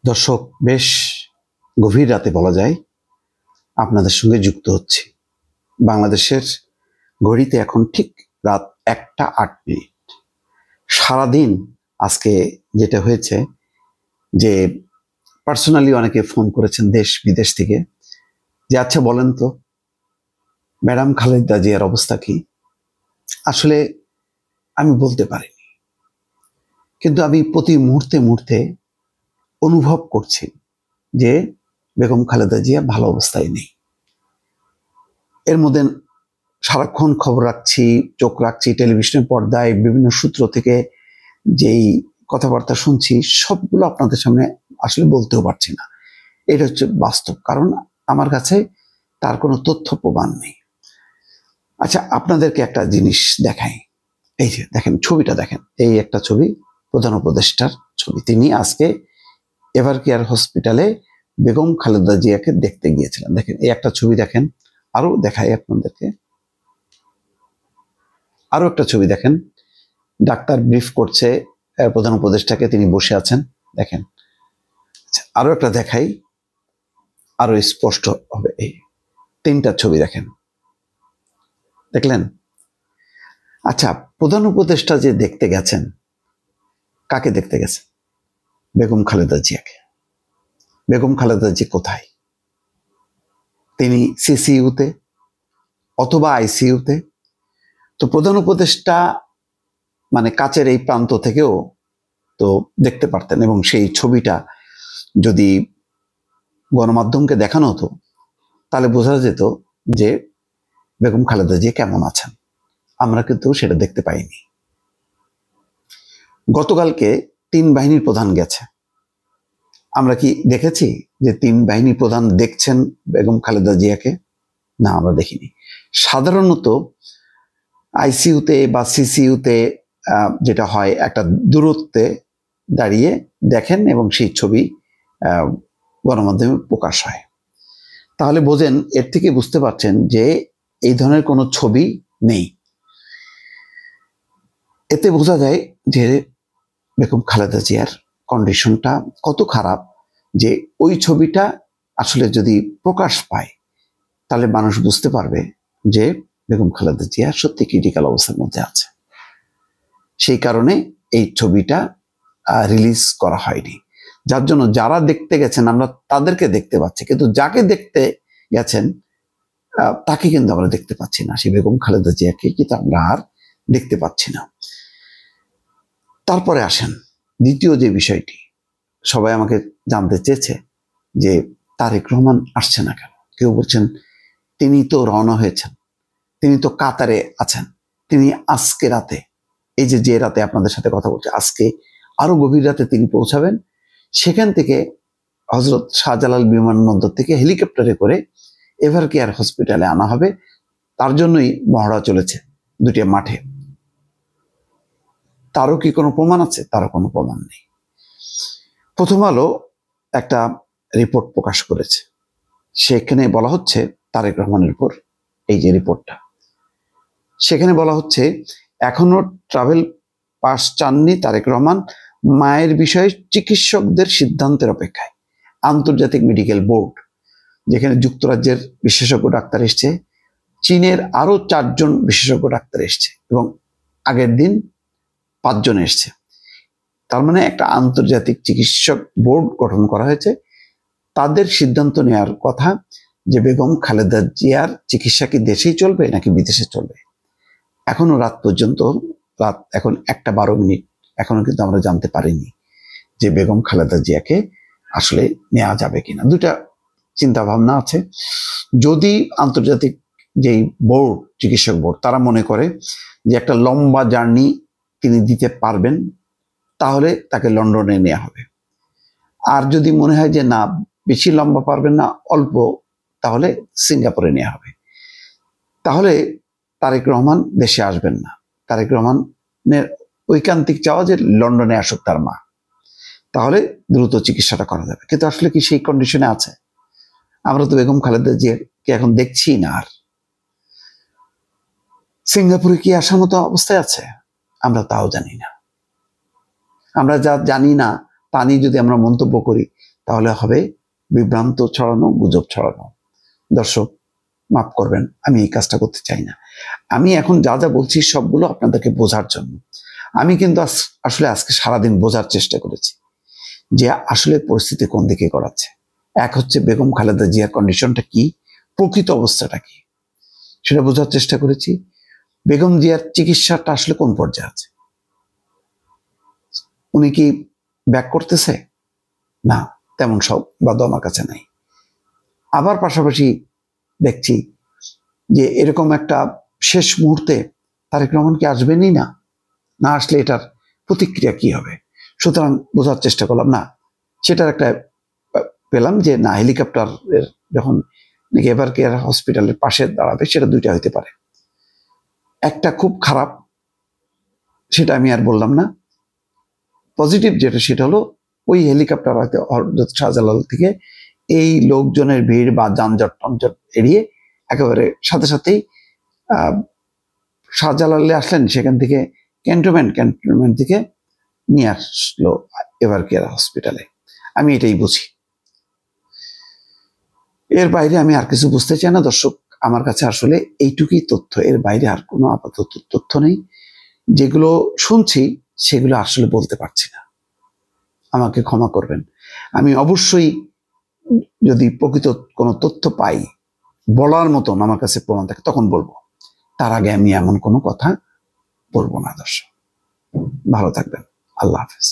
দর্শক, বেশ গভীর রাতে বলা যায় আপনাদের সঙ্গে যুক্ত হচ্ছি। বাংলাদেশের ঘড়িতে এখন ঠিক রাত 1:08। সারাদিন আজকে যেটা হয়েছে যে পার্সোনালি অনেকে ফোন করেছেন দেশ বিদেশ থেকে, যে আচ্ছা বলেন তো ম্যাডাম খালেদা জিয়ার অবস্থা কি। আসলে আমি বলতে পারিনি, কিন্তু আমি প্রতি মুহূর্তে অনুভব করছি যে বেগম খালেদা জিয়া ভালো অবস্থায় নেই। এর মধ্যে সারাক্ষণ খবর রাখছি, চোখ রাখছি টেলিভিশনের পর্দায়, বিভিন্ন সূত্র থেকে যেই কথাবার্তা শুনছি সবগুলো আপনাদের সামনে আসলে বলতেও পারছি না। এটা হচ্ছে বাস্তব, কারণ আমার কাছে তার কোনো তথ্য প্রমাণ নেই। আচ্ছা, আপনাদেরকে একটা জিনিস দেখাই। এই যে দেখেন, ছবিটা দেখেন, এই একটা ছবি প্রধান উপদেষ্টার ছবি। তিনি আজকে এভার কেয়ার হসপিটালে বেগম খালেদা জিয়াকে দেখতে গিয়েছিলেন। দেখেন এই একটা ছবি দেখেন, আরো দেখাই আপনাদেরকে। আরো একটা ছবি দেখেন, ডাক্তার ব্রিফ করছে প্রধান উপদেষ্টাকে, তিনি বসে আছেন দেখেন। আরো একটা দেখাই, আরো স্পষ্ট হবে। এই তিনটা ছবি দেখেন, দেখলেন? আচ্ছা, প্রধান উপদেষ্টা যে দেখতে গেছেন, কাকে দেখতে গেছেন? বেগম খালেদা জিয়াকে। বেগম খালেদা জি কোথায়? তিনি সিসিইউতে অথবা আইসিইউতে। তো প্রধান উপদেষ্টা মানে কাছের এই প্রান্ত থেকেও তো দেখতে পারতেন, এবং সেই ছবিটা যদি গণমাধ্যমকে দেখানো হতো তাহলে বোঝা যেত যে বেগম খালেদা জিয়া কেমন আছেন। আমরা কিন্তু সেটা দেখতে পাইনি। গতকালকে 3 বাহিনীর প্রধান গেছে, আমরা কি দেখেছি যে 3 বাহিনীর প্রধান দেখছেন বেগম খালেদা জিয়াকে? না, আমরা দেখিনি। সাধারণত আইসিইউতে বা সিসিইউতে যেটা হয়, একটা দূরত্বে দাঁড়িয়ে দেখেন এবং সেই ছবি গণমাধ্যমে প্রকাশ হয়। তাহলে বোঝেন, এর থেকে বুঝতে পারছেন যে এই ধরনের কোনো ছবি নেই। এতে বোঝা যায় যে বেগম খালেদা জিয়ার কন্ডিশনটা কত খারাপ, যে ওই ছবিটা আসলে যদি প্রকাশ পায় তাহলে মানুষ বুঝতে পারবে যে বেগম খালেদা জিয়া সত্যি ক্রিটিক্যাল অবস্থার মধ্যে আছে। সেই কারণে এই ছবিটা রিলিজ করা হয়নি, যার জন্য যারা দেখতে গেছেন আমরা তাদেরকে দেখতে পাচ্ছি, কিন্তু যাকে দেখতে গেছেন তাকে কিন্তু আমরা দেখতে পাচ্ছি না। সেই বেগম খালেদা জিয়াকে কিন্তু আমরা আর দেখতে পাচ্ছি না। তারপরে আসেন দ্বিতীয় যে বিষয়টি, সবাই আমাকে জানতে চেয়েছে যে তারেক রহমান আসছে না কেন। কেউ বলছেন তিনি তো রওনা হয়েছেন, তিনি তো কাতারে আছেন, তিনি আজকে রাতে, এই যে রাতে আপনাদের সাথে কথা বলছে, আজকে আরো গভীর রাতে তিনি পৌঁছাবেন। সেখান থেকে হজরত শাহজালাল বিমানবন্দর থেকে হেলিকপ্টারে করে এভার কেয়ার হসপিটালে আনা হবে। তার জন্যই মহড়া চলেছে দুটি মাঠে। তারও কি কোনো প্রমাণ আছে? তারও কোনো প্রমাণ নেই। প্রথম আলো একটা রিপোর্ট প্রকাশ করেছে, সেখানে বলা হচ্ছে তারেক রহমানের উপর, এই যে রিপোর্টটা, সেখানে বলা হচ্ছে এখনো ট্রাভেল পাস চাননি তারেক রহমান, মায়ের বিষয়ে চিকিৎসকদের সিদ্ধান্তের অপেক্ষায়। আন্তর্জাতিক মেডিকেল বোর্ড, যেখানে যুক্তরাজ্যের বিশেষজ্ঞ ডাক্তার এসছে, চীনের আরো 4 জন বিশেষজ্ঞ ডাক্তার এসছে, এবং আগের দিন 5 জন এসছে। তার মানে একটা আন্তর্জাতিক চিকিৎসক বোর্ড গঠন করা হয়েছে। তাদের সিদ্ধান্ত নেওয়ার কথা যে বেগম খালেদা জিয়ার চিকিৎসা কি দেশেই চলবে নাকি বিদেশে চলবে। এখনো রাত পর্যন্ত, রাত এখন 1:12, এখনো কিন্তু আমরা জানতে পারিনি যে বেগম খালেদা জিয়াকে আসলে নেওয়া যাবে কিনা। দুটা চিন্তা ভাবনা আছে। যদি আন্তর্জাতিক যেই বোর্ড, চিকিৎসক বোর্ড, তারা মনে করে যে একটা লম্বা জার্নি তিনি দিতে পারবেন, তাহলে তাকে লন্ডনে নেওয়া হবে। আর যদি মনে হয় যে না, বেশি লম্বা পারবেন না, অল্প, তাহলে সিঙ্গাপুরে নেওয়া হবে। তাহলে তারেক রহমান দেশে আসবেন না। তারেক রহমানের ঐকান্তিক চাওয়া যে লন্ডনে আসুক তার মা, তাহলে দ্রুত চিকিৎসাটা করা যাবে। কিন্তু আসলে কি সেই কন্ডিশনে আছে? আমরা তো বেগম খালেদা জিয়াকে এখন দেখছি না। আর সিঙ্গাপুরে কি আসার মতো অবস্থায় আছে? আমরা তাও জানি না। আমরা যা জানি না তা নিয়ে যদি আমরা মন্তব্য করি তাহলে হবে বিভ্রান্ত ছড়ানো, গুজব ছড়ানো। দর্শক মাফ করবেন, আমি এই কাজটা করতে চাই না। আমি এখন যা যা বলছি সবগুলো আপনাদেরকে বোঝার জন্য। আমি কিন্তু আসলে আজকে সারাদিন বোঝার চেষ্টা করেছি যে আসলে পরিস্থিতি কোন দিকে গড়াচ্ছে। এক হচ্ছে বেগম খালেদা জিয়ার কন্ডিশনটা কি, প্রকৃত অবস্থাটা কি, সেটা বোঝার চেষ্টা করেছি। বেগম জিয়ার চিকিৎসাটা আসলে কোন পর্যায়ে আছে, উনি কি ব্যাক করতেছে? না, তেমন সংবাদ আমার কাছে নাই। আবার পাশাপাশি দেখছি যে এরকম একটা শেষ মুহূর্তে তারেক রহমান কি আসবেনই না, না আসলে এটার প্রতিক্রিয়া কি হবে। সুতরাং বোঝার চেষ্টা করলাম, না সেটার একটা পেলাম যে না, হেলিকপ্টার যখন নাকি এভার কেয়ার হসপিটালের পাশে দাঁড়াবে, সেটা দুইটা হইতে পারে। একটা খুব খারাপ, সেটা আমি আর বললাম না। পজিটিভ যেটা, সেটা হলো ওই হেলিকপ্টার হয়তো হযরত শাহজালাল থেকে এই লোকজনের ভিড় বা যানজট টানজট এড়িয়ে একেবারে সাথে সাথেই শাহজালালে আসলেন, সেখান থেকে ক্যান্টনমেন্ট থেকে নিয়ে আসলো এভার কেয়ার হসপিটালে। আমি এটাই বুঝি, এর বাইরে আমি আর কিছু বুঝতে চাই না। দর্শক, আমার কাছে আসলে এইটুকুই তথ্য, এর বাইরে আর কোনো আপাতত তথ্য নেই। যেগুলো শুনছি সেগুলো আসলে বলতে পারছি না, আমাকে ক্ষমা করবেন। আমি অবশ্যই যদি প্রকৃত কোনো তথ্য পাই বলার মতন আমার কাছে প্রমাণ থাকে তখন বলবো, তার আগে আমি এমন কোনো কথা বলবো না। দর্শক ভালো থাকবেন, আল্লাহ হাফেজ।